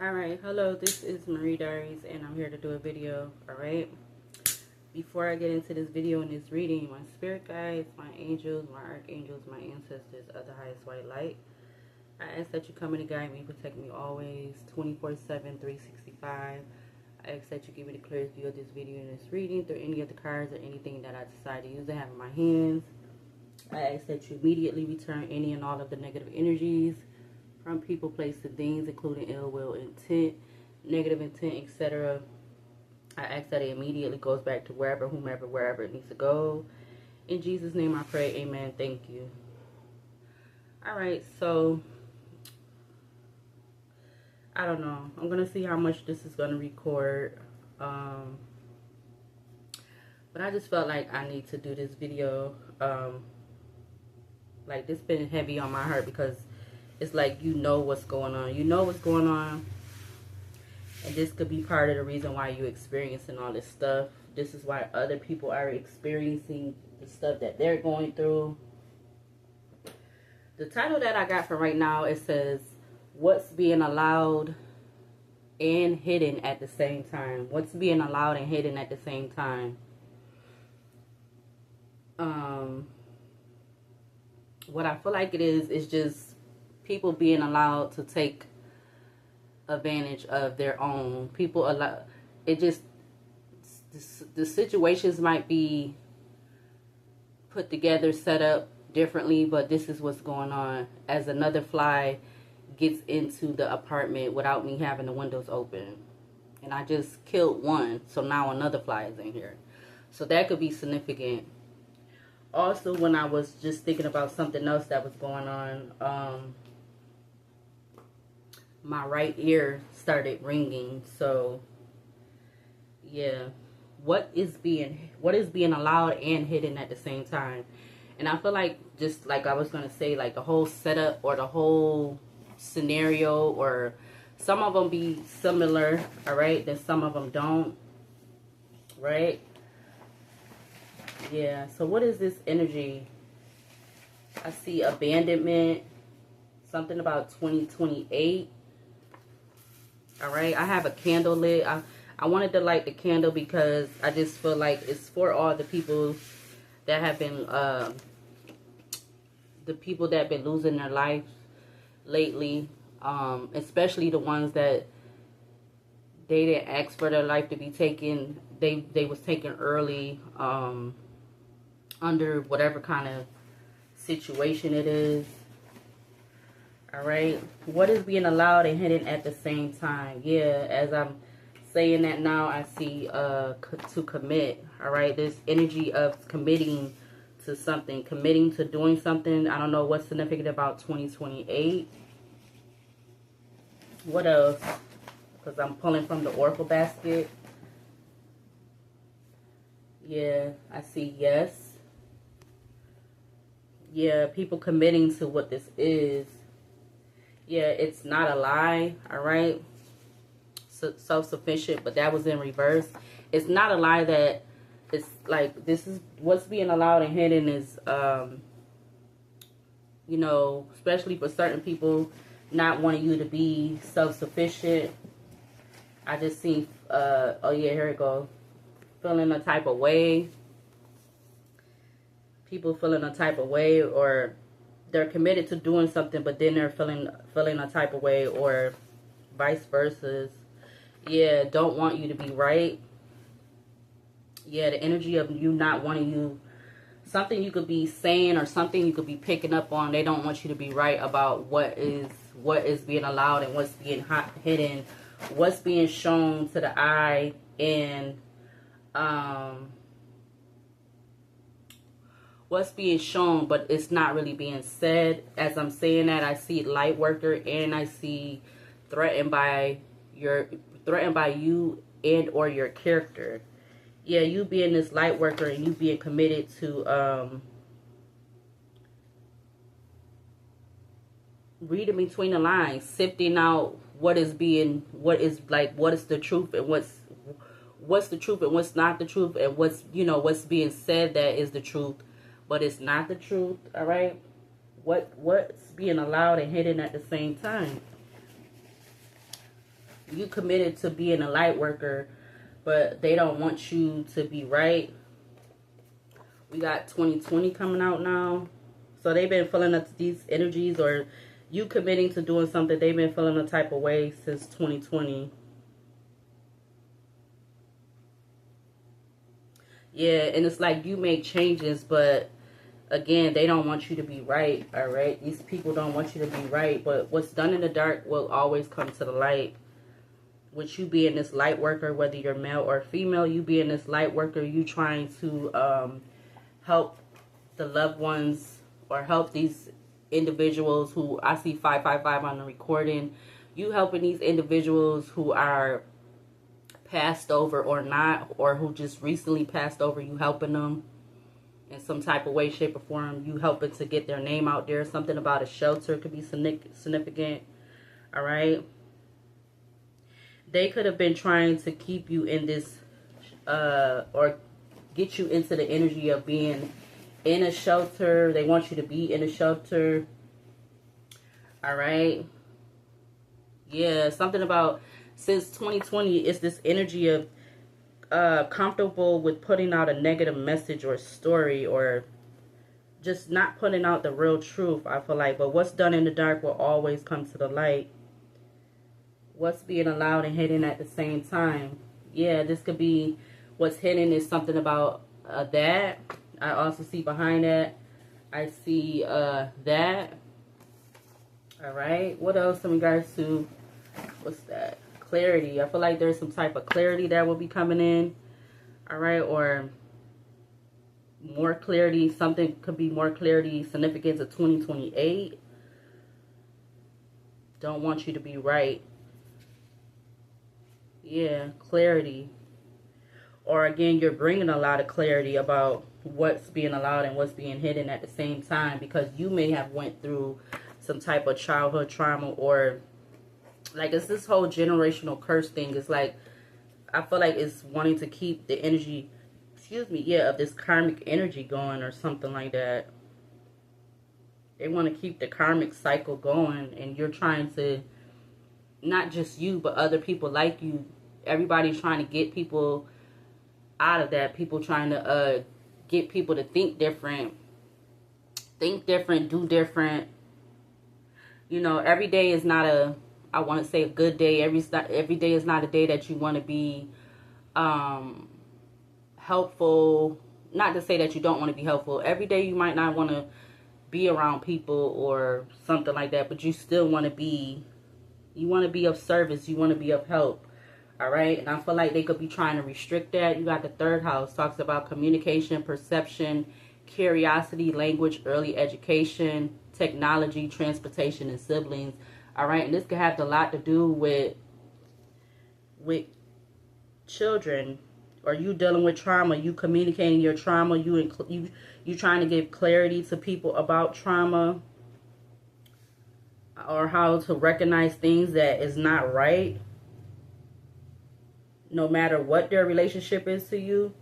Alright, hello, this is Marie Diaries, and I'm here to do a video, alright? Before I get into this video and this reading, my spirit guides, my angels, my archangels, my ancestors of the highest white light, I ask that you come in and guide me, protect me always, 24/7, 365. I ask that you give me the clearest view of this video and this reading through any of the cards or anything that I decide to use to have in my hands. I ask that you immediately return any and all of the negative energies from people, places, and things, including ill will, intent, negative intent, etc. I ask that it immediately goes back to wherever, whomever, wherever it needs to go. In Jesus' name I pray, amen. Thank you. Alright, so I don't know. I'm going to see how much this is going to record. But I just felt like I need to do this video. Like, this been heavy on my heart because it's like you know what's going on. You know what's going on. And this could be part of the reason why you're experiencing all this stuff. This is why other people are experiencing the stuff that they're going through. The title that I got for right now, it says, what's being allowed and hidden at the same time? What's being allowed and hidden at the same time? What I feel like it is just people being allowed to take advantage of their own. People allow it. Just the situations might be put together, set up differently, but this is what's going on. As another fly gets into the apartment without me having the windows open, and I just killed one, so now another fly is in here. So that could be significant. Also, when I was just thinking about something else that was going on, my right ear started ringing. So yeah, what is being allowed and hidden at the same time? And I feel like, just like I was gonna say, like the whole setup or the whole scenario, or some of them be similar, all right, then some of them don't, right? Yeah, so what is this energy? I see abandonment, something about 2028. All right, I have a candle lit. I wanted to light the candle because I just feel like it's for all the people that have been, losing their life lately, especially the ones that they didn't ask for their life to be taken. They was taken early, under whatever kind of situation it is. All right, what is being allowed and hidden at the same time? Yeah, as I'm saying that now, I see to commit. All right, this energy of committing to something, committing to doing something. I don't know what's significant about 2028. What else? Because I'm pulling from the Oracle basket. Yeah, I see yes. Yeah, people committing to what this is. Yeah, it's not a lie, all right? So, self-sufficient, but that was in reverse. It's not a lie that it's like, this is what's being allowed and hidden is, you know, especially for certain people, not wanting you to be self-sufficient. I just see, oh yeah, here it goes. Feeling a type of way. People feeling a type of way, or they're committed to doing something, but then they're feeling a type of way, or vice versa. Yeah, don't want you to be right. Yeah, the energy of you not wanting you, something you could be saying or something you could be picking up on. They don't want you to be right about what is being allowed and what's being hidden, what's being shown to the eye, and what's being shown, but it's not really being said. As I'm saying that, I see light worker, and I see threatened by you and or your character. Yeah, you being this light worker and you being committed to reading between the lines, sifting out what is the truth and what's the truth and what's not the truth, and what's being said that is the truth, but it's not the truth. All right, what's being allowed and hidden at the same time? you committed to being a light worker, but they don't want you to be right. We got 2020 coming out now. So they've been feeling up these energies, or you committing to doing something, they've been feeling a type of way since 2020. Yeah, and it's like you make changes, but again, they don't want you to be right, all right? These people don't want you to be right, but what's done in the dark will always come to the light. With you being this light worker, whether you're male or female, you being this light worker, you trying to help the loved ones or help these individuals who, I see 555 on the recording, you helping these individuals who are passed over or not, or who just recently passed over, you helping them in some type of way, shape, or form. You helping to get their name out there. Something about a shelter could be significant, all right? They could have been trying to keep you in this, or get you into the energy of being in a shelter. They want you to be in a shelter. All right. Yeah, something about since 2020, it's this energy of comfortable with putting out a negative message or story, or just not putting out the real truth, I feel like. But what's done in the dark will always come to the light. What's being allowed and hidden at the same time. Yeah, this could be what's hidden is something about that. I also see behind that, I see that. All right. What else in regards to, what's that? Clarity. I feel like there's some type of clarity that will be coming in. All right. Or more clarity. Something could be more clarity, significance of 2028. Don't want you to be right. Yeah, clarity. Or again, you're bringing a lot of clarity about what's being allowed and what's being hidden at the same time, because you may have went through some type of childhood trauma, or like it's this whole generational curse thing. It's like, I feel like it's wanting to keep the energy, of this karmic energy going or something like that. They want to keep the karmic cycle going, and you're trying to, not just you, but other people like you. Everybody's trying to get people out of that. People trying to get people to think different, do different. You know, every day is not a, I want to say a good day. Every day is not a day that you want to be helpful. Not to say that you don't want to be helpful. Every day you might not want to be around people or something like that, but you still want to be, you want to be of service. You want to be of help. All right. And I feel like they could be trying to restrict that. You got the third house, talks about communication, perception, curiosity, language, early education, technology, transportation, and siblings. All right. And this could have a lot to do with children, or you dealing with trauma, you communicating your trauma, you trying to give clarity to people about trauma, or how to recognize things that is not right, no matter what their relationship is to you.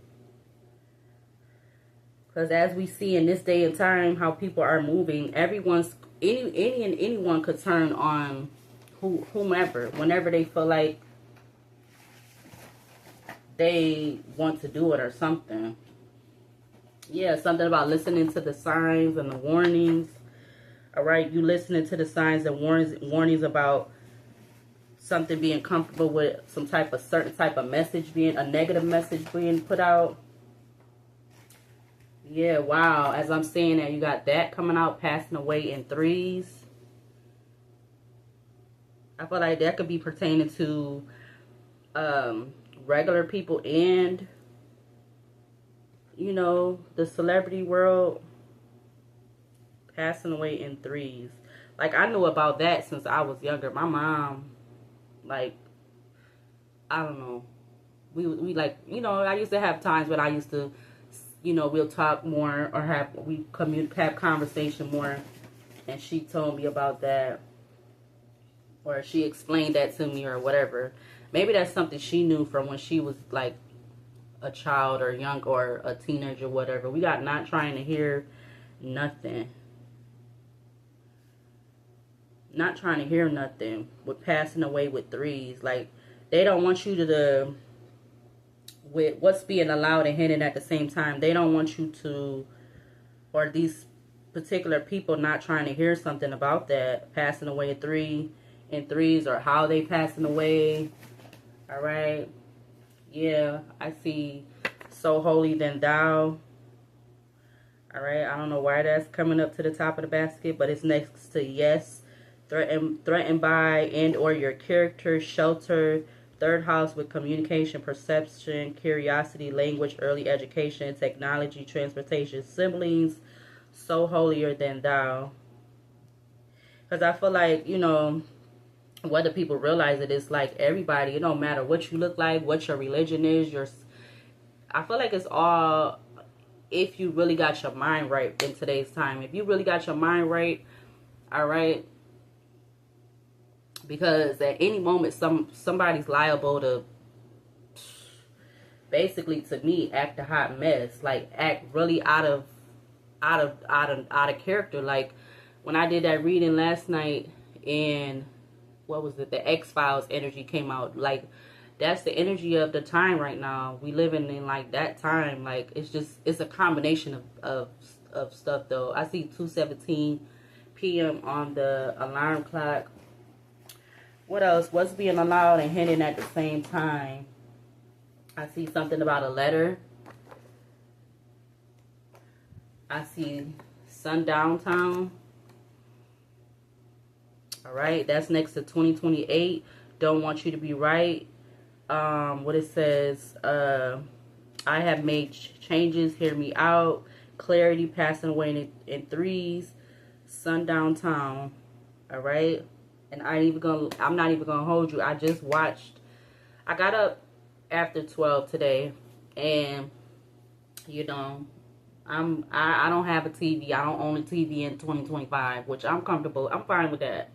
Because as we see in this day and time, how people are moving, anyone could turn on whomever, whenever they feel like they want to do it or something. Yeah, something about listening to the signs and the warnings. All right, you listening to the signs and warnings about something being comfortable with some type of certain type of message, being a negative message being put out. Yeah, wow. As I'm saying that, you got that coming out, passing away in threes. I feel like that could be pertaining to regular people and, you know, the celebrity world, passing away in threes. Like, I knew about that since I was younger. My mom, like, I don't know. We like, you know, I used to have times when I used to, you know, we'll talk more or have conversation more. And she told me about that. Or she explained that to me or whatever. Maybe that's something she knew from when she was like a child or young or a teenager or whatever. We got not trying to hear nothing. Not trying to hear nothing with passing away with threes. Like, They don't want you to with what's being allowed and hidden at the same time. They don't want you to, or these particular people not trying to hear something about that, passing away in threes, or how they passing away. All right. Yeah, I see so holy than thou. All right, I don't know why that's coming up to the top of the basket, but it's next to yes, threatened by and or your character, shelter, third house with communication, perception, curiosity, language, early education, technology, transportation, siblings, so holier than thou. Because I feel like, you know, whether people realize it, it's like everybody, it don't matter what you look like, what your religion is, I feel like it's all, if you really got your mind right in today's time. If you really got your mind right, all right, because at any moment somebody's liable to, basically, to me, act a hot mess, like act really out of character. Like when I did that reading last night, and what was it, the X-Files energy came out. Like that's the energy of the time right now. We living in like that time. Like it's a combination of stuff though. I see 2:17 p.m. on the alarm clock. What else? What's being allowed and hidden at the same time? I see something about a letter. I see sundown time. All right, that's next to 2028. Don't want you to be right. What it says, I have made changes, hear me out. Clarity, passing away in threes. Sundown town. All right, and I'm not even gonna hold you. I just watched. I got up after 12 today, and you know, I don't have a TV. I don't own a TV in 2025, which I'm comfortable. I'm fine with that.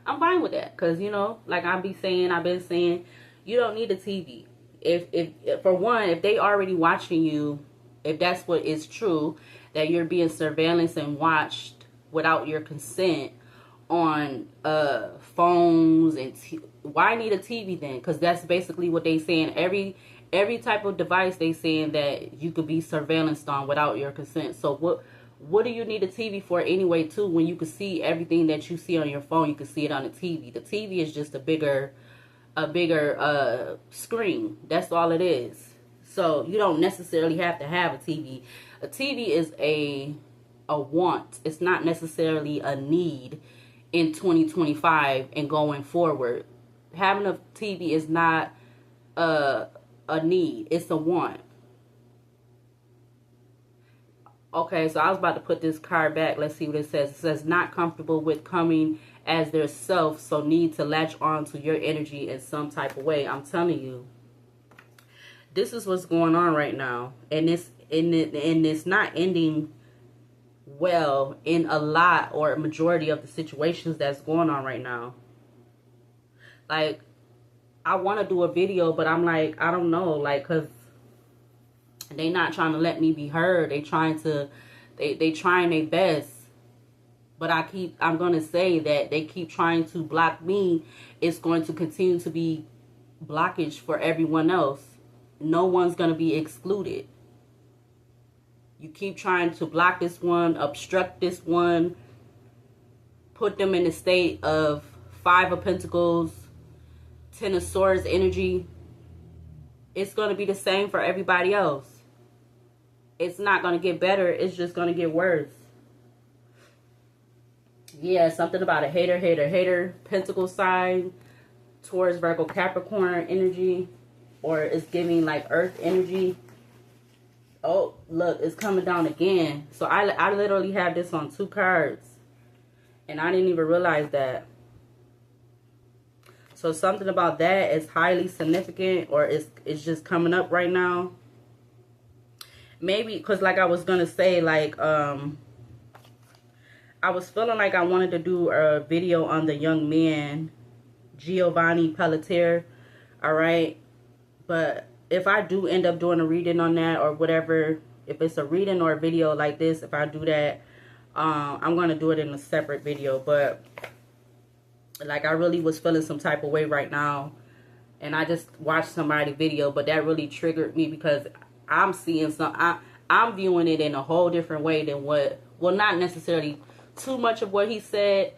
I'm fine with that, because, you know, like I've been saying, you don't need a TV. If for one, if they already watching you, if that's what is true, that you're being surveillance and watched without your consent on phones, and why need a TV then? Because that's basically what they saying. Every type of device they saying that you could be surveillanced on without your consent. So what do you need a TV for anyway, too, when you can see everything that you see on your phone? You can see it on the TV. The TV is just a bigger screen. That's all it is. So you don't necessarily have to have a TV. A TV is a want. It's not necessarily a need in 2025 and going forward. Having a TV is not a need. It's a want. Okay, so I was about to put this card back. Let's see what it says. It says, not comfortable with coming as their self, so need to latch on to your energy in some type of way. I'm telling you, this is what's going on right now. And it's not ending well in a lot or a majority of the situations that's going on right now. Like, I want to do a video, but I'm like, I don't know, like, because they not trying to let me be heard. They trying their best. But I'm going to say that they keep trying to block me. It's going to continue to be blockage for everyone else. No one's going to be excluded. You keep trying to block this one, obstruct this one, put them in a state of 5 of Pentacles, 10 of Swords energy. It's going to be the same for everybody else. It's not going to get better. It's just going to get worse. Yeah, something about a hater. Pentacle sign, Taurus, Virgo, Capricorn energy. Or it's giving like Earth energy. Oh, look, it's coming down again. So I literally have this on 2 cards. And I didn't even realize that. So something about that is highly significant, or it's just coming up right now. Maybe because, like I was going to say, like, I was feeling like I wanted to do a video on the young man, Giovanni Pelletier, all right? But if I do end up doing a reading on that or whatever, if it's a reading or a video like this, if I do that, I'm going to do it in a separate video. But, like, I really was feeling some type of way right now. and I just watched somebody's video, but that really triggered me because I'm seeing I'm viewing it in a whole different way than what, well, not necessarily too much of what he said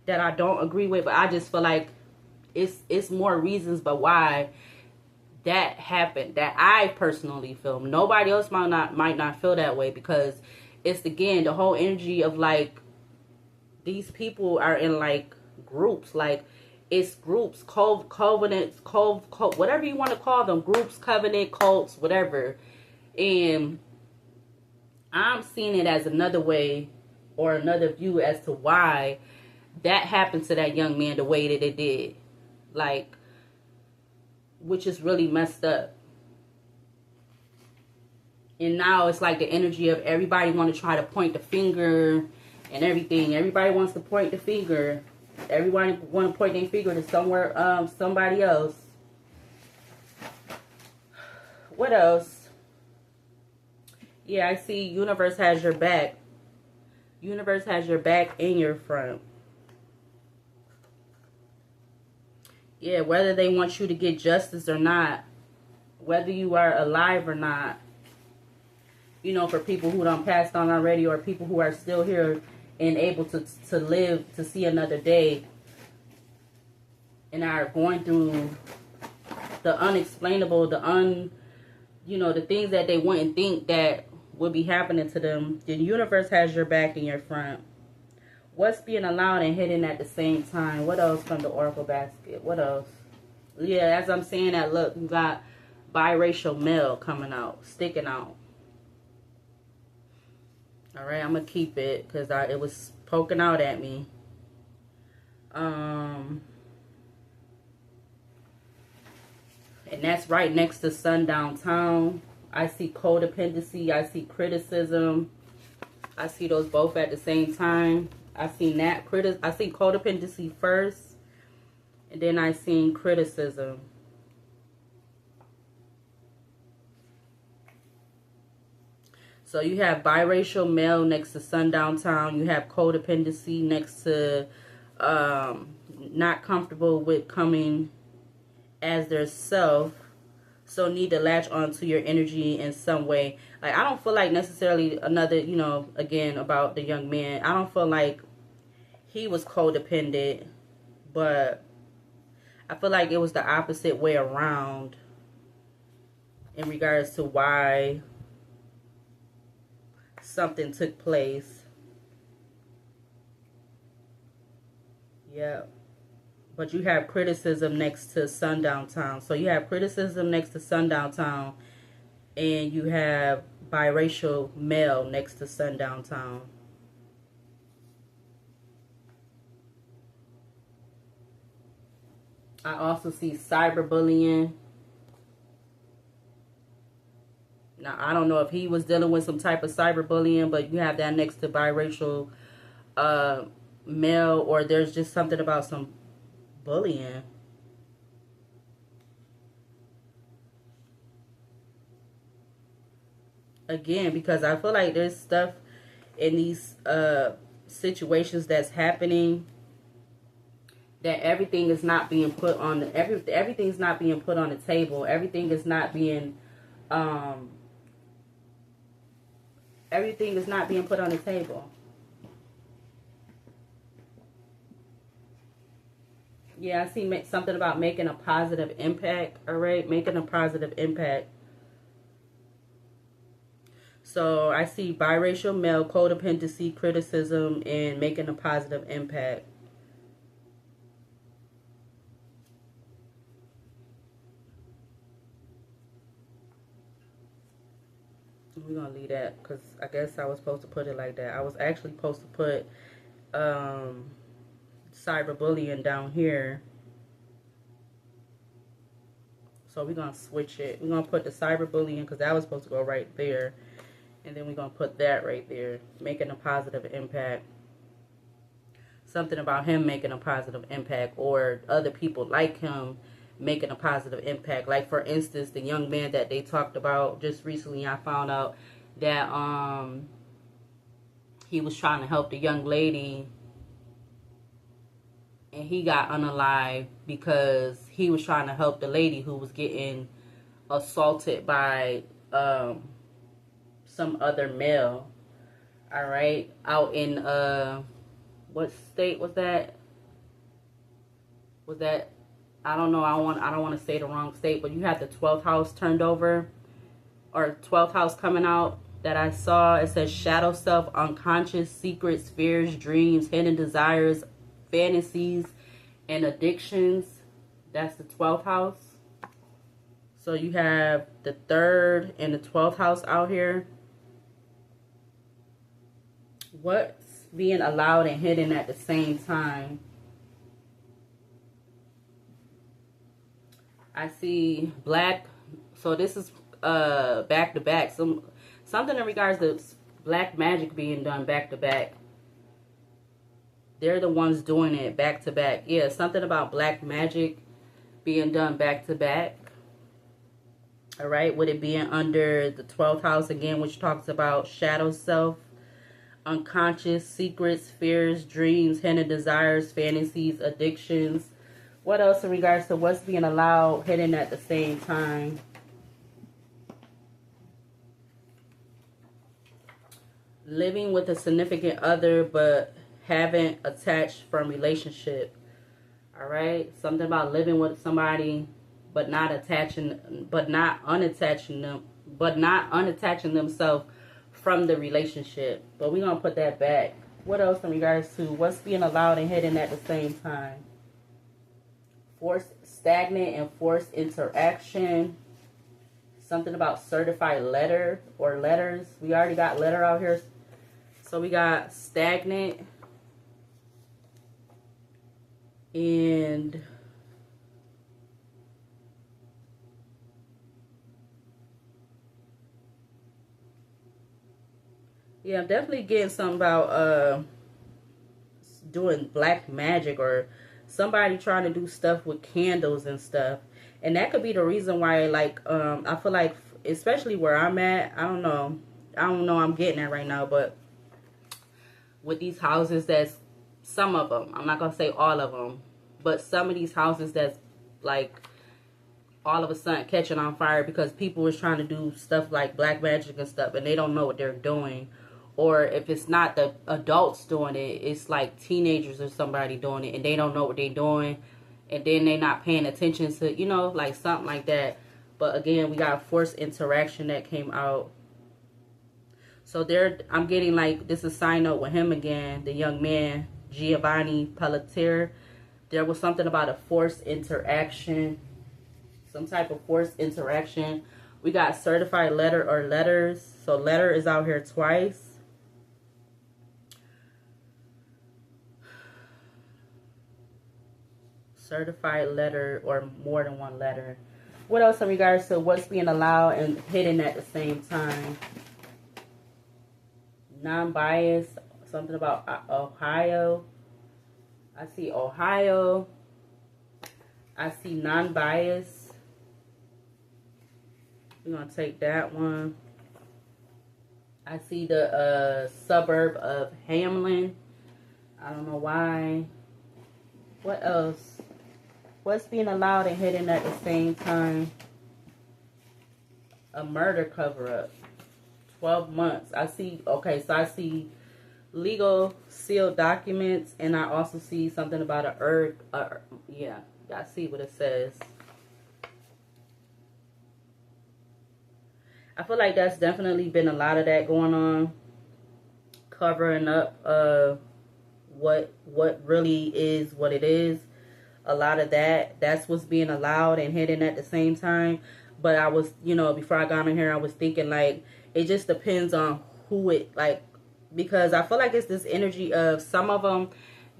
that I don't agree with, but I just feel like it's more reasons but why that happened that I personally feel. Nobody else might not feel that way, because it's, again, the whole energy of like these people are in like groups, like it's groups, covenants, whatever you want to call them, groups, covenant, cults, whatever. And I'm seeing it as another way or another view as to why that happened to that young man the way that it did. Like, which is really messed up. And now it's like the energy of everybody want to try to point the finger and everything. Everybody wants to point the finger. Everybody want to point their finger to somebody else. What else? Yeah, I see universe has your back. Universe has your back and your front. Yeah, whether they want you to get justice or not, whether you are alive or not, you know, for people who done passed on already, or people who are still here and able to live to see another day, and are going through the unexplainable, the things that they wouldn't think that would be happening to them. The universe has your back and your front. What's being allowed and hidden at the same time? What else from the Oracle basket? What else? Yeah, as I'm saying that, look, you got biracial male coming out, sticking out. All right, I'm going to keep it because it was poking out at me. And that's right next to sundown town. I see codependency. I see criticism. I see those both at the same time. I see codependency first, and then I seen criticism. So you have biracial male next to sundown town. You have codependency next to not comfortable with coming as their self. So need to latch onto your energy in some way. Like, I don't feel like necessarily another, again, about the young man. I don't feel like he was codependent, but I feel like it was the opposite way around in regards to why something took place. Yeah. But you have criticism next to sundown town. So you have criticism next to sundown town, and you have biracial male next to sundown town. I also see cyberbullying. Now, I don't know if he was dealing with some type of cyberbullying, but you have that next to biracial male, or there's just something about some bullying. Again, because I feel like there's stuff in these situations that's happening that everything is not being put on everything's not being put on the table. Everything is not being put on the table. Yeah, I see something about making a positive impact. All right, making a positive impact. So I see biracial male, codependency, criticism, and making a positive impact. We're going to leave that because I guess I was supposed to put it like that. I was actually supposed to put cyberbullying down here. So we're going to switch it. We're going to put the cyberbullying because that was supposed to go right there. And then we're going to put that right there. Making a positive impact. Something about him making a positive impact, or other people like him making a positive impact. Like, for instance, the young man that they talked about just recently, I found out that he was trying to help the young lady and he got unalived because he was trying to help the lady who was getting assaulted by some other male. All right, out in what state was that? Was that, I don't know. I don't want to say the wrong state, but you had the 12th house turned over, or 12th house coming out that I saw. It says shadow self, unconscious, secrets, fears, dreams, hidden desires, fantasies, and addictions. That's the 12th house. So you have the 3rd and the 12th house out here. What's being allowed and hidden at the same time? I see black. So this is back to back. Something in regards to black magic being done back to back. They're the ones doing it back to back. Yeah, something about black magic being done back to back. All right, with it being under the 12th house again, which talks about shadow self, unconscious, secrets, fears, dreams, hidden desires, fantasies, addictions. What else in regards to what's being allowed, hidden at the same time? Living with a significant other, but haven't attached from relationship. All right, something about living with somebody, but not unattaching themselves from the relationship. But we're gonna put that back. What else in regards to what's being allowed and hidden at the same time? Forced, stagnant, and forced interaction. Something about certified letter or letters. We already got letter out here. So we got stagnant and yeah, I'm definitely getting something about doing black magic or somebody trying to do stuff with candles and stuff. And that could be the reason why, like, I feel like, especially where I'm at, I don't know I'm getting at right now, but with these houses, that's some of them, I'm not gonna say all of them, but some of these houses that's like all of a sudden catching on fire because people is trying to do stuff like black magic and stuff and they don't know what they're doing. Or if it's not the adults doing it, it's like teenagers or somebody doing it and they don't know what they're doing. And then they're not paying attention to, you know, like something like that. But again, we got forced interaction that came out. So there, I'm getting like, this is a side note with him again, the young man, Giovanni Pelletier. There was something about a forced interaction, some type of forced interaction. We got certified letter or letters. So letter is out here twice. Certified letter or more than one letter. What else in regards to what's being allowed and hidden at the same time? Non-biased. Something about Ohio. I see Ohio. I see non-biased. We're going to take that one. I see the suburb of Hamlin. I don't know why. What else? What's being allowed and hidden at the same time? A murder cover-up. 12 months. I see, okay, so I see legal sealed documents, and I also see something about a herb. Yeah, I see what it says. I feel like that's definitely been a lot of that going on. Covering up what really is what it is. A lot of that's what's being allowed and hidden at the same time. But I was, you know, before I got on here, I was thinking like it just depends on who it, like, because I feel like it's this energy of some of them,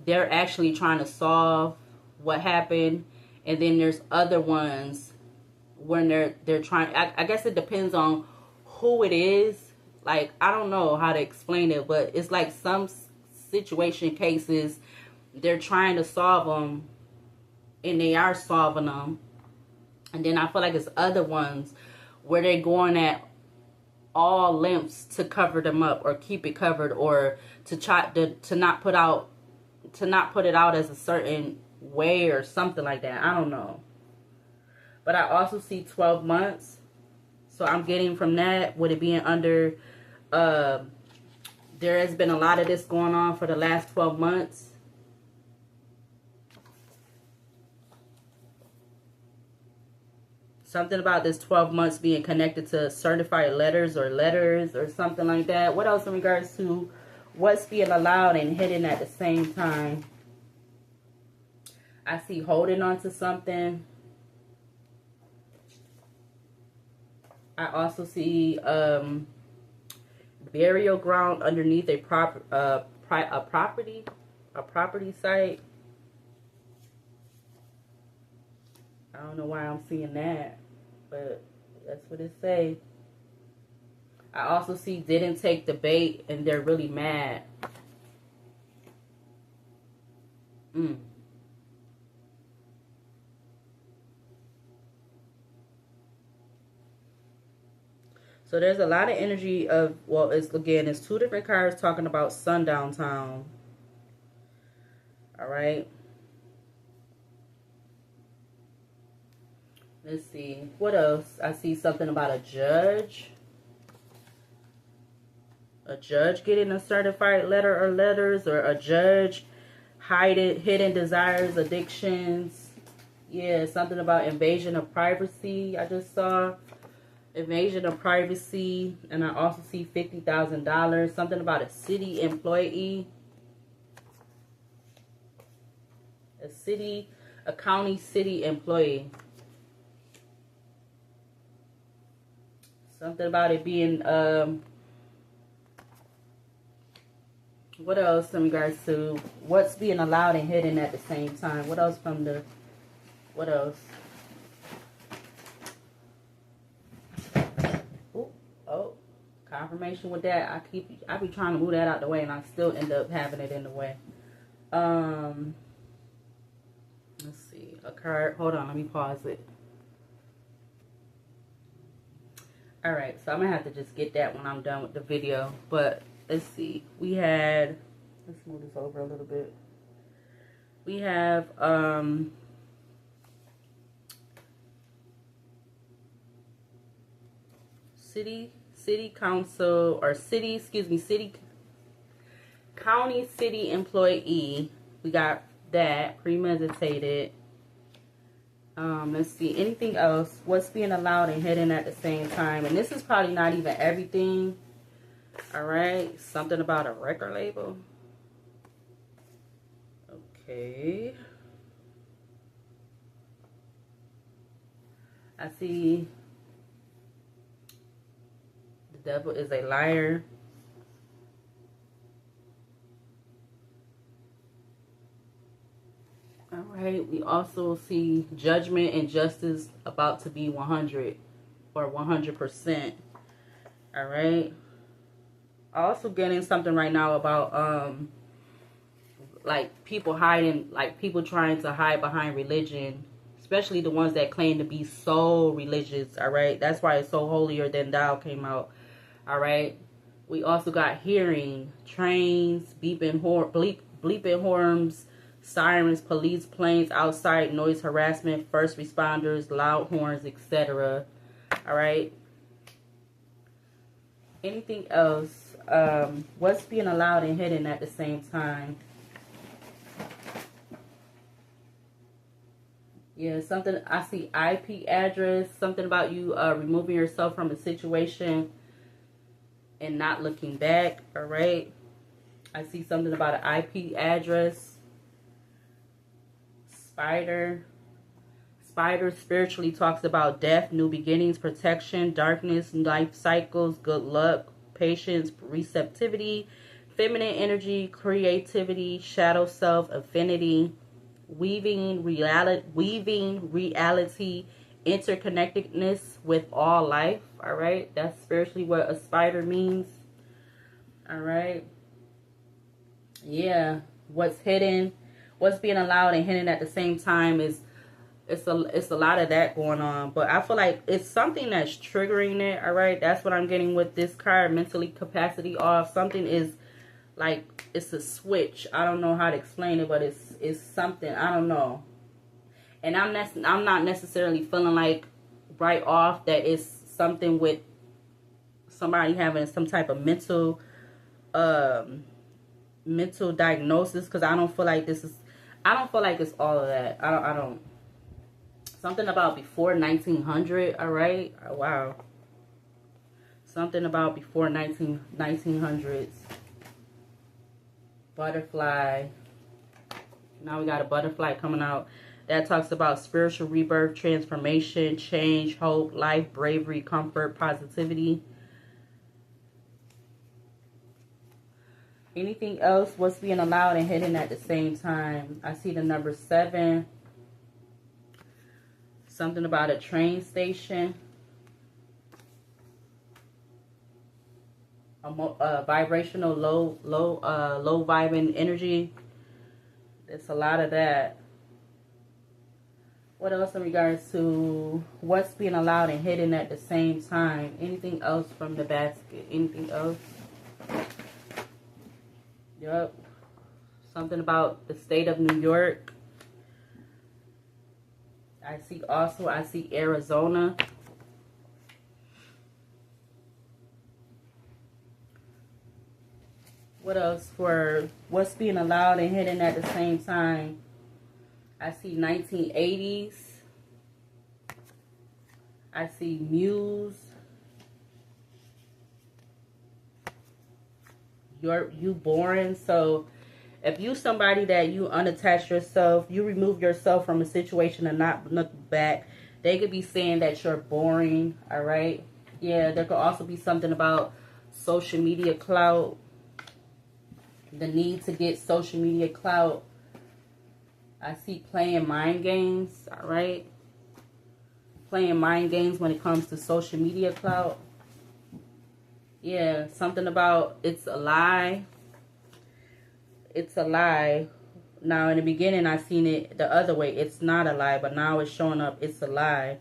they're actually trying to solve what happened, and then there's other ones when they're trying, I guess it depends on who it is. Like, I don't know how to explain it, but it's like some situation cases, they're trying to solve them and they are solving them. And then I feel like it's other ones where they're going at all lengths to cover them up or keep it covered, or to try to not put out to not put it out as a certain way or something like that. I don't know. But I also see 12 months. So I'm getting from that, with it being under, there has been a lot of this going on for the last 12 months. Something about this 12 months being connected to certified letters or something like that. What else in regards to what's being allowed and hidden at the same time? I see holding on to something. I also see burial ground underneath a property site. I don't know why I'm seeing that, but that's what it say. I also see didn't take the bait and they're really mad. So there's a lot of energy of, well, it's two different cards talking about sundown town. All right. Let's see. What else? I see something about a judge. A judge getting a certified letter or letters, or a judge hidden desires, addictions. Yeah, something about invasion of privacy. I just saw invasion of privacy, and I also see $50,000. Something about a city employee. A county city employee. Something about it being, what else in regards to what's being allowed and hidden at the same time? What else from the, what else? Ooh, oh, confirmation with that. I be trying to move that out the way and I still end up having it in the way. Let's see, a card. Hold on, let me pause it. All right, so I'm gonna have to just get that when I'm done with the video. But let's see, we had, let's move this over a little bit. We have city council, or county city employee. We got that, premeditated. Let's see, anything else? What's being allowed and hidden at the same time? And this is probably not even everything. All right, something about a record label. Okay. I see the devil is a liar. All right, we also see judgment and justice about to be 100 or 100%. All right. Also getting something right now about like people hiding, like people trying to hide behind religion, especially the ones that claim to be so religious. All right, that's why it's so holier than thou came out. All right. We also got hearing, trains, bleeping horns, sirens, police, planes, outside noise, harassment, first responders, loud horns, etc. All right. Anything else? What's being allowed and hidden at the same time? Yeah, something, I see IP address, something about you removing yourself from a situation and not looking back. All right. I see something about an IP address. Spider spiritually talks about death, new beginnings, protection, darkness, life cycles, good luck, patience, receptivity, feminine energy, creativity, shadow self, affinity, weaving reality, interconnectedness with all life. All right, that's spiritually what a spider means. All right. Yeah, what's hidden, what's being allowed and hidden at the same time is it's a lot of that going on. But I feel like it's something that's triggering it. All right, that's what I'm getting with this card. Mentally capacity off. Something is like it's a switch. I don't know how to explain it, but it's something. I don't know. And I'm not necessarily feeling like right off that it's something with somebody having some type of mental diagnosis, because I don't feel like it's all of that. I don't something about before 1900. All right. Oh, wow. Something about before 1900s. Butterfly. Now we got a butterfly coming out that talks about spiritual rebirth, transformation, change, hope, life, bravery, comfort, positivity. Anything else? What's being allowed and hidden at the same time? I see the number 7. Something about a train station. A vibrational low vibing energy. It's a lot of that. What else in regards to what's being allowed and hidden at the same time? Anything else from the basket? Anything else? Yep. Something about the state of New York. I see Arizona. What else for what's being allowed and hidden at the same time? I see 1980s. I see Muse. You boring. So if you somebody that you unattach yourself, you remove yourself from a situation and not look back, they could be saying that you're boring. All right. Yeah, there could also be something about social media clout. The need to get social media clout. I see playing mind games. All right. Playing mind games when it comes to social media clout. Yeah, something about it's a lie. It's a lie. Now, in the beginning, I seen it the other way. It's not a lie, but now it's showing up. It's a lie.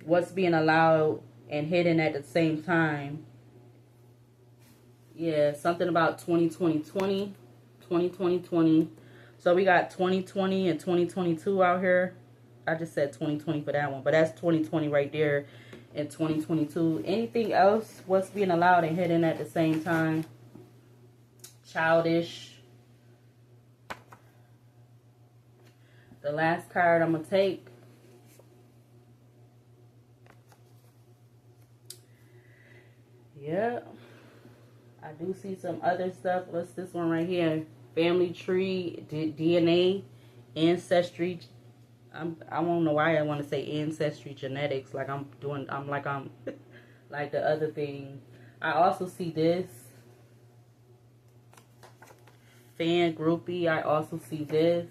What's being allowed and hidden at the same time? Yeah, something about 2020. So we got 2020 and 2022 out here. I just said 2020 for that one, but that's 2020 right there in 2022. Anything else? What's being allowed and hidden at the same time? Childish. The last card I'm going to take. Yeah. I do see some other stuff. What's this one right here? Family tree, DNA, ancestry. I don't know why I want to say ancestry genetics. Like I'm like like the other thing. I also see this. Fan groupie. I also see this.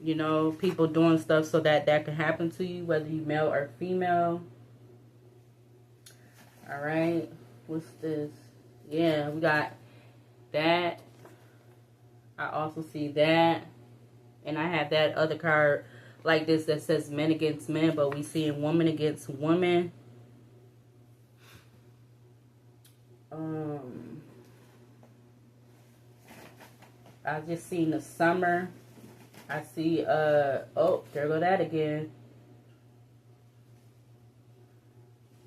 You know, people doing stuff so that can happen to you, whether you male or female. All right. What's this? Yeah, we got that. I also see that. And I have that other card like this that says men against men, but we seeing woman against woman. I just seen the summer. I see oh, there go that again.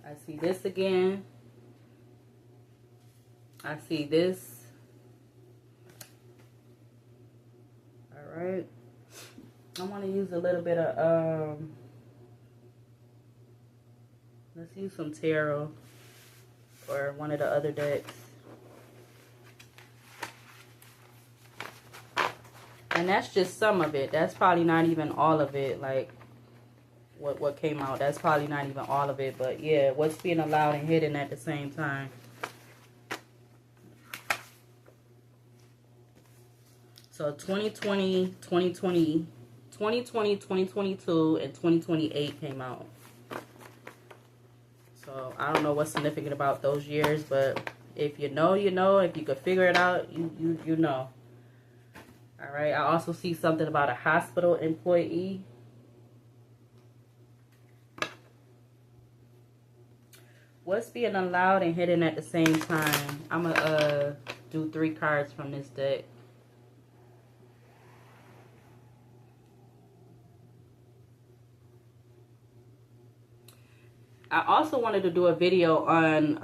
I see this again. I see this. All right. I want to use a little bit of let's use some tarot or one of the other decks. And that's just some of it. That's probably not even all of it. Like what came out. That's probably not even all of it. But yeah, what's being allowed and hidden at the same time. So 2020, 2022, and 2028 came out. So I don't know what's significant about those years, but if you know, you know. If you could figure it out, you know. All right. I also see something about a hospital employee. What's being allowed and hidden at the same time? I'm going to do 3 cards from this deck. I also wanted to do a video on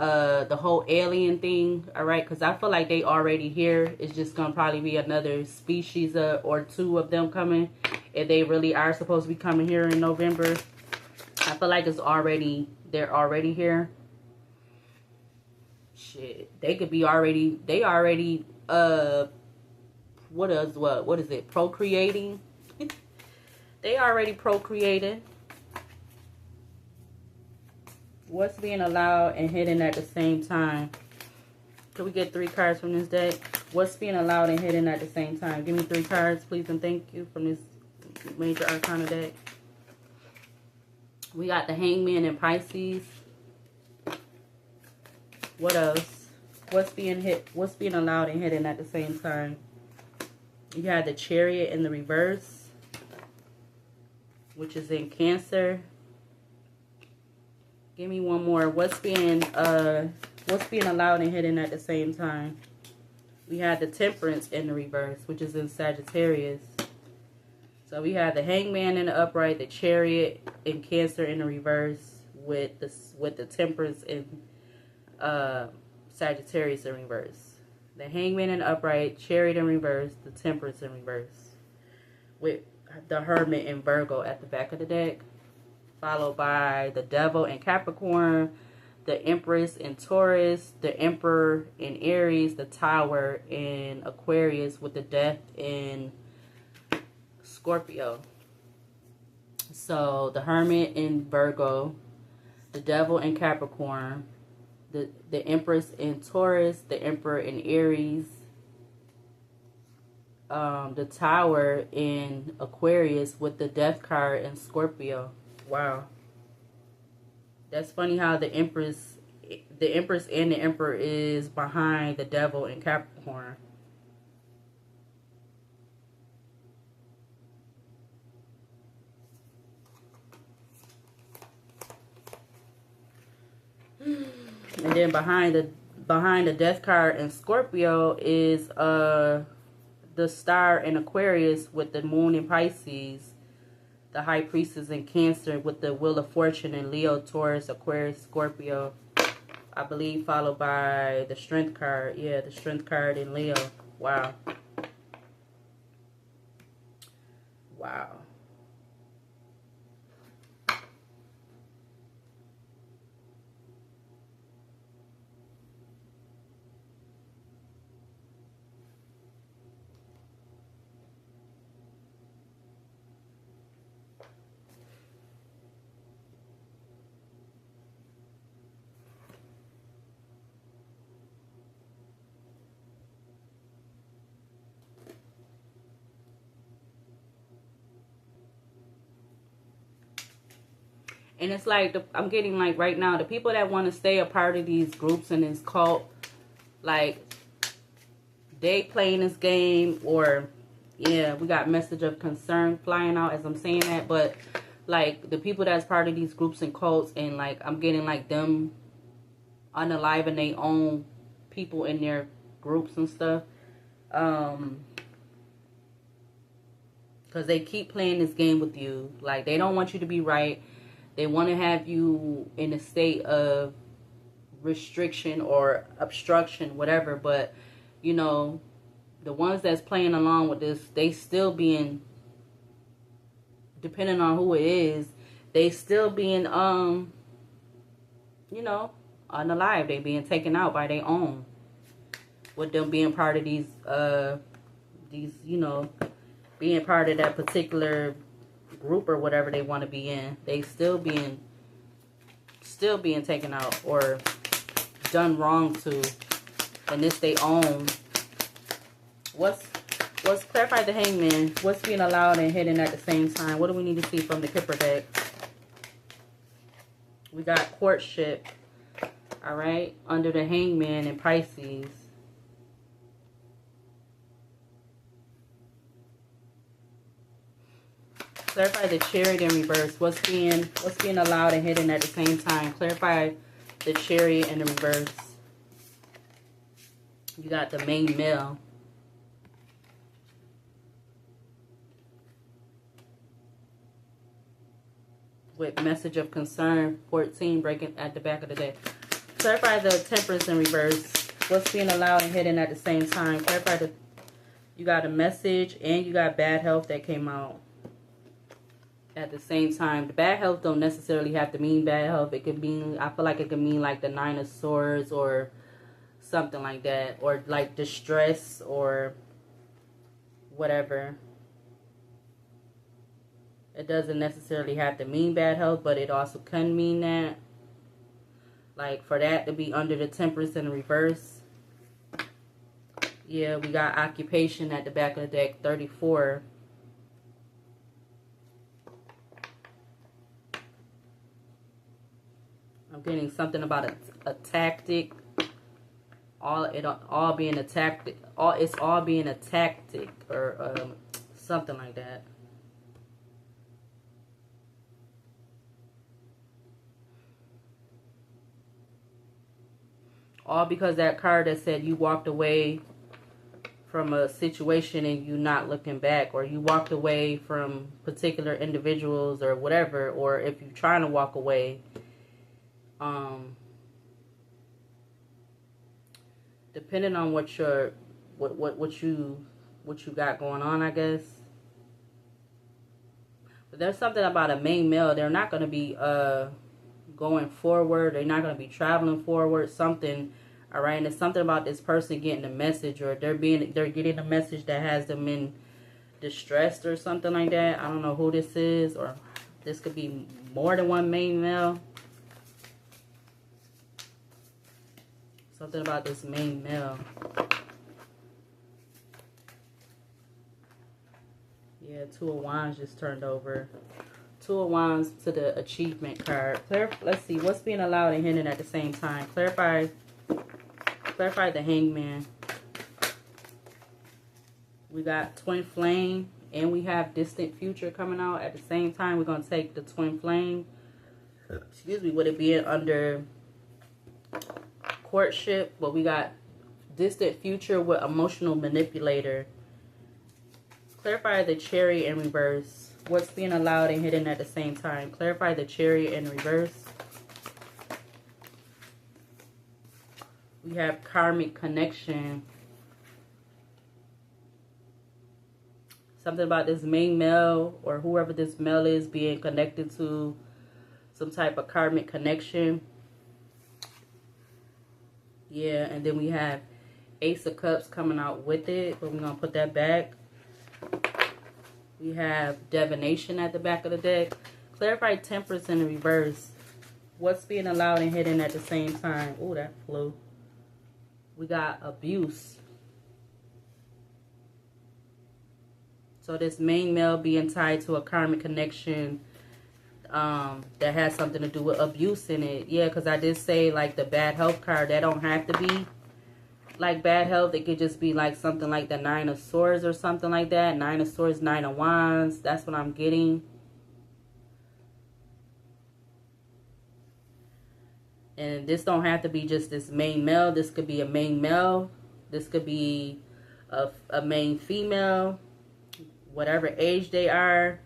the whole alien thing, alright? Because I feel like they already here. It's just going to probably be another species or 2 of them coming. If they really are supposed to be coming here in November. I feel like they're already here. Shit, they could be already, what is it, procreating? They already procreated. What's being allowed and hidden at the same time? Can we get 3 cards from this deck? What's being allowed and hidden at the same time? Give me 3 cards, please and thank you, from this major arcana deck. We got the Hangman and Pisces. What else? What's being allowed and hidden at the same time? You had the Chariot in the reverse, which is in Cancer. Give me one more. What's being allowed and hidden at the same time? We had the Temperance in the reverse, which is in Sagittarius. So we had the Hangman in the upright, the Chariot in Cancer in the reverse, with the Temperance in Sagittarius in reverse. The Hangman in the upright, Chariot in reverse, the Temperance in reverse, with the Hermit in Virgo at the back of the deck, followed by the Devil in Capricorn, the Empress in Taurus, the Emperor in Aries, the Tower in Aquarius, with the Death in Scorpio. So the Hermit in Virgo, the Devil in Capricorn, the Empress in Taurus, the Emperor in Aries, the Tower in Aquarius, with the Death card in Scorpio. Wow. That's funny how the Empress and the Emperor is behind the Devil in Capricorn. And then behind the Death card in Scorpio is the Star in Aquarius, with the Moon in Pisces, the High Priestess in Cancer, with the Wheel of Fortune in Leo, Taurus, Aquarius, Scorpio, I believe, followed by the Strength card. Yeah, the Strength card in Leo. Wow. Wow. And it's like, I'm getting like right now, the people that want to stay a part of these groups and this cult, like, they playing this game, or, yeah, we got message of concern flying out as I'm saying that, but, like, the people that's part of these groups and cults, and, like, I'm getting, like, them unaliving their own people in their groups and stuff, because they keep playing this game with you. Like, they don't want you to be right. They want to have you in a state of restriction or obstruction, whatever. But, you know, the ones that's playing along with this, they still being, depending on who it is, they still being, you know, unalive. They being taken out by their own. With them being part of these, you know, being part of that particular group or whatever they want to be in, they still being taken out or done wrong to, and this they own. What's clarify the Hangman? What's being allowed and hidden at the same time? What do we need to see from the Kipper deck? We got courtship, all right, under the Hangman in Pisces. Clarify the Chariot in reverse. What's being allowed and hidden at the same time? Clarify the Chariot in the reverse. You got the main male. With message of concern, 14 breaking at the back of the deck. Clarify the Temperance in reverse. What's being allowed and hidden at the same time. Clarify the, you got a message and you got bad health that came out at the same time. The bad health don't necessarily have to mean bad health. It could mean, I feel like it could mean like the 9 of Swords or something like that. Or like distress or whatever. It doesn't necessarily have to mean bad health, but it also can mean that. Like for that to be under the Temperance in the reverse. Yeah, we got occupation at the back of the deck, 34. I'm getting something about a tactic. All being a tactic. It's all being a tactic or something like that. All because that card that said you walked away from a situation and you not looking back, or you walked away from particular individuals or whatever, or if you're trying to walk away, depending on what your what you got going on, I guess. But there's something about a main male. They're not going to be going forward. They're not going to be traveling forward. Something. All right, and it's something about this person getting a message, or they're getting a message that has them in distressed or something like that. I don't know who this is, or this could be more than one main male. Something about this main male. Yeah, 2 of Wands just turned over. 2 of Wands to the achievement card. Let's see what's being allowed and hidden at the same time. Clarify the Hangman. We got Twin Flame and we have Distant Future coming out at the same time. We're going to take the Twin Flame. Excuse me, would it be under courtship? But we got Distant Future with Emotional Manipulator. Clarify the Chariot in reverse. What's being allowed and hidden at the same time. Clarify the Chariot in reverse. We have Karmic Connection. Something about this main male or whoever this male is being connected to some type of karmic connection. Yeah, and then we have Ace of Cups coming out with it, but we're going to put that back. We have Divination at the back of the deck. Clarify Temperance in the reverse. What's being allowed and hidden at the same time? Oh, that flew. We got Abuse. So this main male being tied to a karmic connection that has something to do with abuse in it. Yeah, because I did say like the bad health card. That don't have to be like bad health. It could just be like something like the 9 of Swords or something like that. 9 of Swords, 9 of Wands. That's what I'm getting. And this don't have to be just this main male. This could be a main male. This could be a main female. Whatever age they are.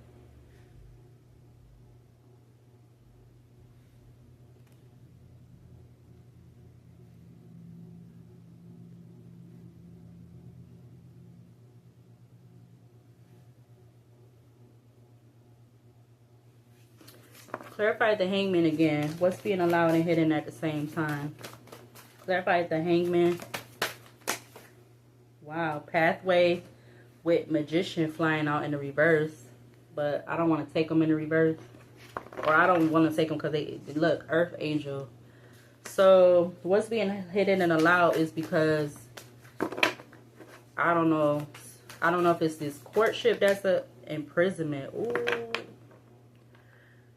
Clarify the Hangman again. What's being allowed and hidden at the same time? Clarify the Hangman. Wow. Pathway with Magician flying out in the reverse. But I don't want to take them in the reverse. Or I don't want to take them because they look, Earth Angel. So what's being hidden and allowed is because I don't know. I don't know if it's this courtship that's a imprisonment. Ooh.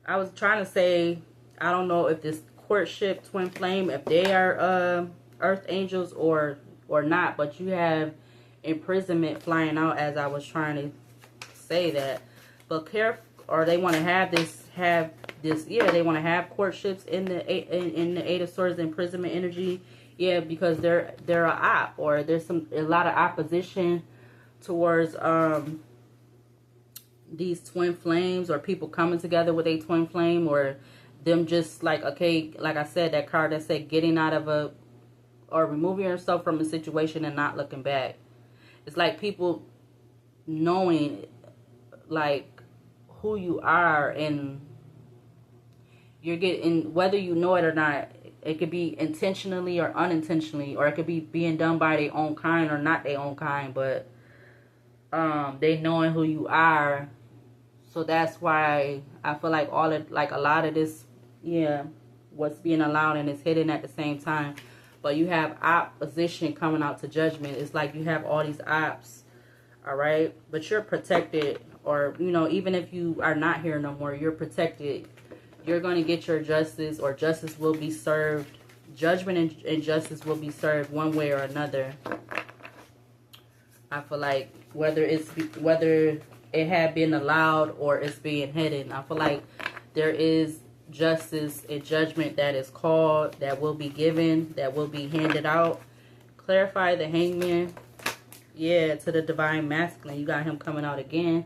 I was trying to say, I don't know if this courtship, Twin Flame, if they are Earth Angels or not. But you have imprisonment flying out as I was trying to say that. But careful, or they want to have this, yeah, they want to have courtships in the Eight of Swords imprisonment energy. Yeah, because they're a op, or there's a lot of opposition towards these twin flames, or people coming together with a twin flame, or them just like, okay, like I said, that card that said getting out of or removing yourself from a situation and not looking back. It's like people knowing like who you are, and you're getting, whether you know it or not, it could be intentionally or unintentionally, or it could be being done by their own kind or not their own kind, but they knowing who you are. So that's why I feel like a lot of this, yeah, what's being allowed and is hidden at the same time. But you have opposition coming out to judgment. It's like you have all these ops, all right? But you're protected, or, you know, even if you are not here no more, you're protected. You're going to get your justice, or justice will be served. Judgment and justice will be served one way or another. I feel like whether it had been allowed or it's being hidden, I feel like there is justice and judgment that is called, that will be given, that will be handed out. Clarify the Hangman. Yeah, to the Divine Masculine. You got him coming out again.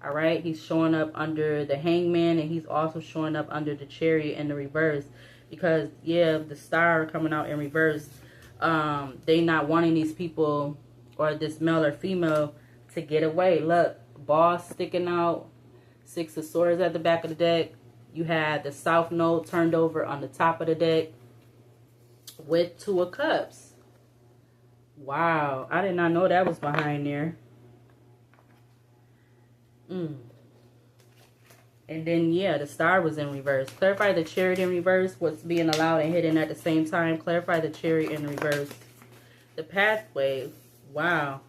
All right, he's showing up under the Hangman, and he's also showing up under the Chariot in the reverse. Because, yeah, the Star coming out in reverse, they not wanting these people, or this male or female, to get away. Look, Boss sticking out, Six of Swords at the back of the deck. You had the South Node turned over on the top of the deck with Two of Cups. Wow, I did not know that was behind there. And then, yeah, the Star was in reverse. Clarify the Chariot in reverse. What's being allowed and hidden at the same time. Clarify the Chariot in reverse. The Pathway. Wow.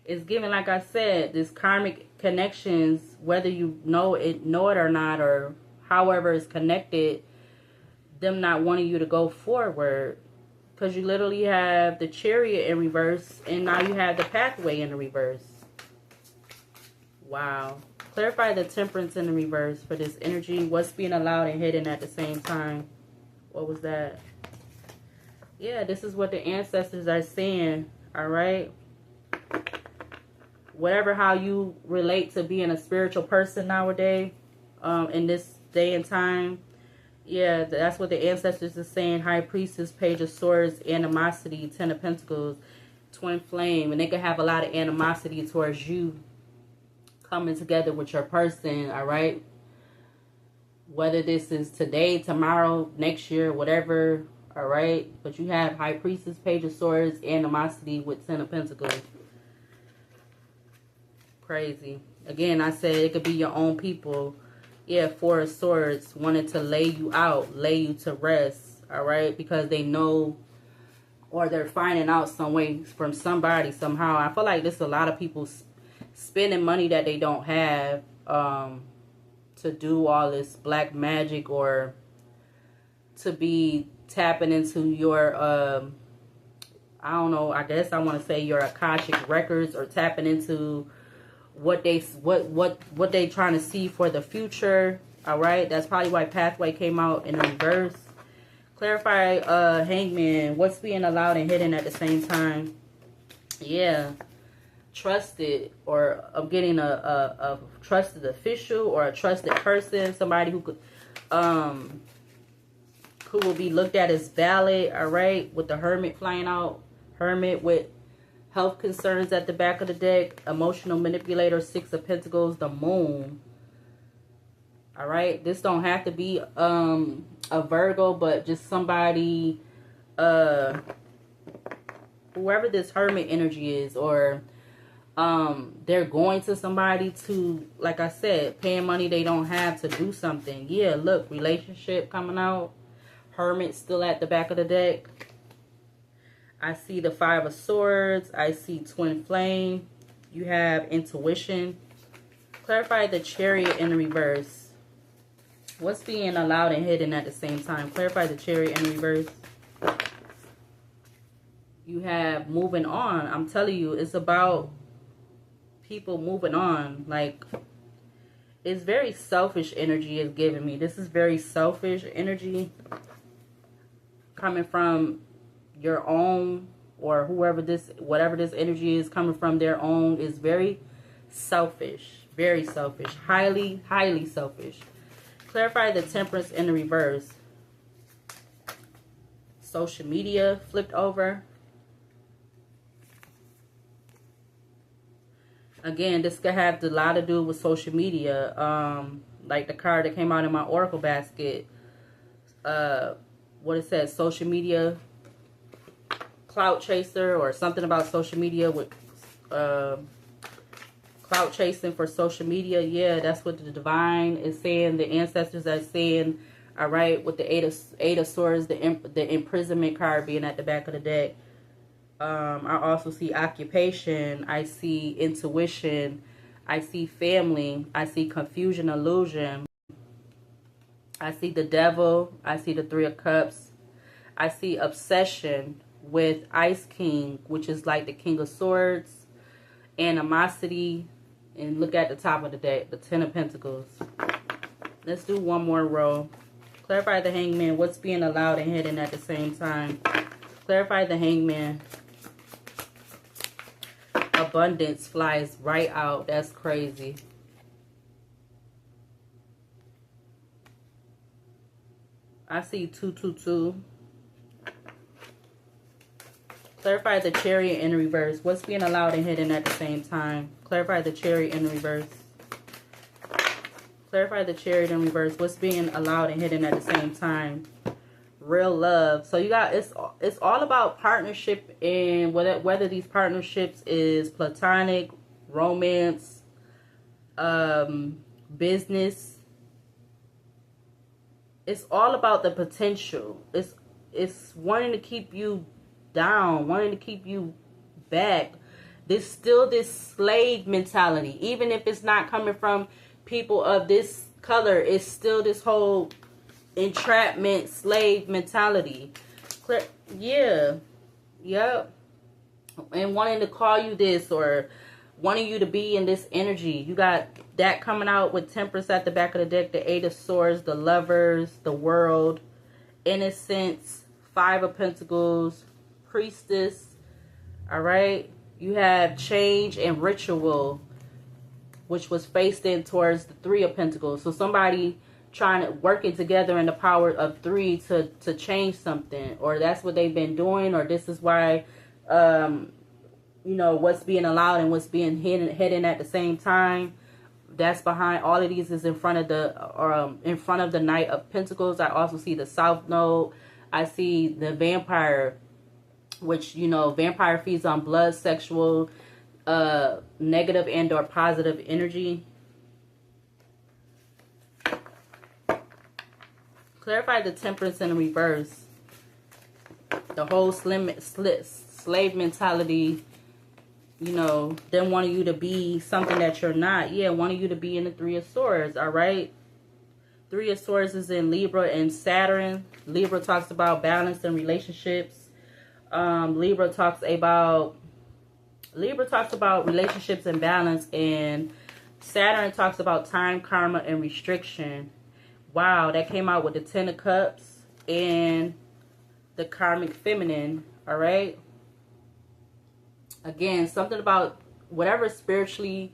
It's given, like I said, this karmic connections, whether you know it or not, or however it's connected, them not wanting you to go forward. Because you literally have the Chariot in reverse, and now you have the Pathway in the reverse. Wow. Clarify the Temperance in the reverse for this energy. What's being allowed and hidden at the same time? What was that? Yeah, this is what the ancestors are saying. All right. Whatever how you relate to being a spiritual person nowadays, in this day and time. Yeah, that's what the ancestors are saying. High Priestess, Page of Swords, Animosity, Ten of Pentacles, Twin Flame. And they could have a lot of animosity towards you coming together with your person, all right? Whether this is today, tomorrow, next year, whatever, all right? But you have High Priestess, Page of Swords, Animosity with Ten of Pentacles. Crazy. Again, I said it could be your own people. Yeah, Four of Swords wanted to lay you out, lay you to rest, all right? Because they know, or they're finding out some way from somebody, somehow. I feel like there's a lot of people spending money that they don't have to do all this black magic, or to be tapping into your I don't know, I guess I want to say your Akashic records, or tapping into what they trying to see for the future. All right, that's probably why Pathway came out in reverse. Clarify Hangman. What's being allowed and hidden at the same time? Yeah. Trusted, or I'm getting a trusted official, or a trusted person, somebody who could who will be looked at as valid. All right, with the Hermit flying out, Hermit with health concerns at the back of the deck, emotional manipulator, Six of Pentacles, the Moon. All right, this don't have to be a Virgo, but just somebody, whoever this Hermit energy is, or they're going to somebody to, like I said, paying money they don't have to do something. Yeah, look, relationship coming out. Hermit still at the back of the deck. I see the Five of Swords. I see Twin Flame. You have intuition. Clarify the Chariot in reverse. What's being allowed and hidden at the same time? Clarify the Chariot in reverse. You have moving on. I'm telling you, it's about people moving on. Like, It's very selfish energy is giving me. This is very selfish energy coming from your own, or whoever this, whatever this energy is coming from their own, is very selfish. Very selfish. Highly, highly selfish. Clarify the Temperance in the reverse. Social media flipped over. Again, this could have a lot to do with social media. Like the card that came out in my Oracle basket. What it says, social media clout chaser, or something about social media with clout chasing for social media. Yeah, that's what the divine is saying. The ancestors are saying. All right, with the Eight of Swords, the imprisonment card being at the back of the deck. I also see occupation. I see intuition. I see family. I see confusion, illusion. I see the devil. I see the Three of Cups. I see obsession with Ice King, which is like the King of Swords. Animosity. And look at the top of the deck, the Ten of Pentacles. Let's do one more row. Clarify the Hangman. What's being allowed and hidden at the same time? Clarify the Hangman. Abundance flies right out. That's crazy. I see 222. Clarify the Chariot in reverse. What's being allowed and hidden at the same time? Clarify the Chariot in reverse. Clarify the Chariot in reverse. What's being allowed and hidden at the same time? Real love. So you got, it's all about partnership, and whether these partnerships is platonic, romance, business. It's all about the potential. It's wanting to keep you down, wanting to keep you back. There's still this slave mentality, even if it's not coming from people of this color. It's still this whole entrapment, slave mentality. Yeah. Yep. And wanting to call you this, or wanting you to be in this energy. You got that coming out with Temperance at the back of the deck. The Eight of Swords, the Lovers, the World, Innocence, Five of Pentacles, Priestess. All right. You have Change and Ritual, which was faced in towards the Three of Pentacles. So somebody trying to working together in the power of three to change something, or that's what they've been doing, or this is why you know, what's being allowed and what's being hidden at the same time. That's behind all of these is in front of the Knight of Pentacles. I also see the South Node. I see the Vampire, which, you know, vampire feeds on blood, sexual, negative and or positive energy. Clarify the Temperance in reverse. The whole slave mentality, you know, them wanting you to be something that you're not. Yeah, wanting you to be in the Three of Swords, all right? Three of Swords is in Libra and Saturn. Libra talks about balance in relationships. Libra talks about relationships and balance, and Saturn talks about time, karma, and restriction. Wow, that came out with the Ten of Cups and the Karmic Feminine, all right? Again, something about whatever spiritually,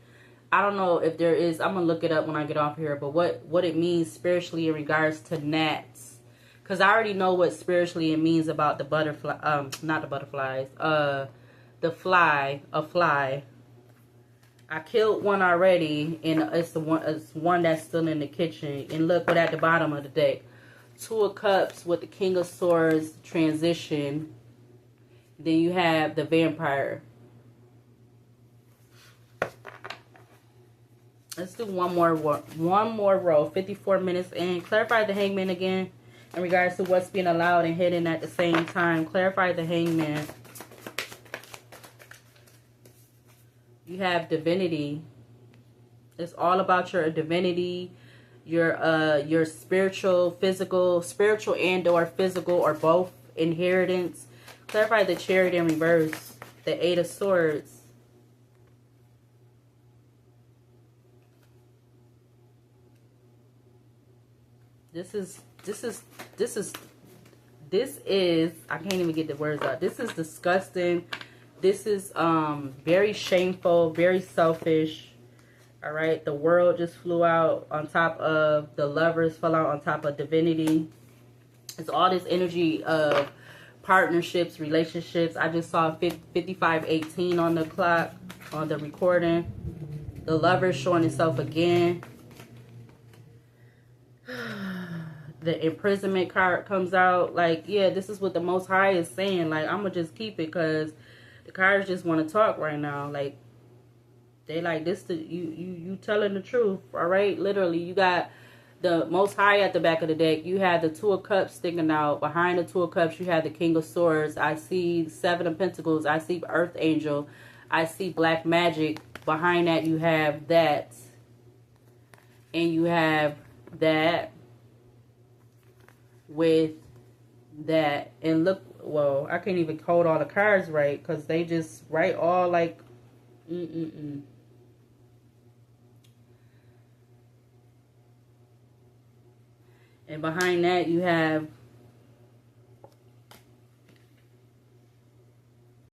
I don't know if there is, I'm going to look it up when I get off here, but what it means spiritually in regards to gnats. Because I already know what spiritually it means about the butterfly, not the butterflies, the fly, a fly. I killed one already, and it's one that's still in the kitchen. And look what at the bottom of the deck. Two of Cups with the King of Swords transition. Then you have the Vampire. Let's do one more row. 54 minutes in. Clarify the Hangman again in regards to what's being allowed and hidden at the same time. Clarify the Hangman. You have divinity. It's all about your divinity, your spiritual and or physical, or both inheritance. Clarify the Chariot in reverse. The Eight of Swords. This is I can't even get the words out. This is disgusting. This is very shameful, very selfish. All right, the world just flew out on top of the Lovers, fell out on top of Divinity. It's all this energy of partnerships, relationships. I just saw 5518 on the clock, on the recording. The Lovers showing itself again. The imprisonment card comes out. Like, yeah, this is what the Most High is saying. Like, I'm going to just keep it because the cards just want to talk right now. Like, they like this. You telling the truth, all right? Literally, you got the Most High at the back of the deck. You have the Two of Cups sticking out. Behind the Two of Cups, you have the King of Swords. I see Seven of Pentacles. I see Earth Angel. I see Black Magic. Behind that, you have that. And you have that with that. And look, well, I can't even hold all the cards right because they just write all like, And behind that, you have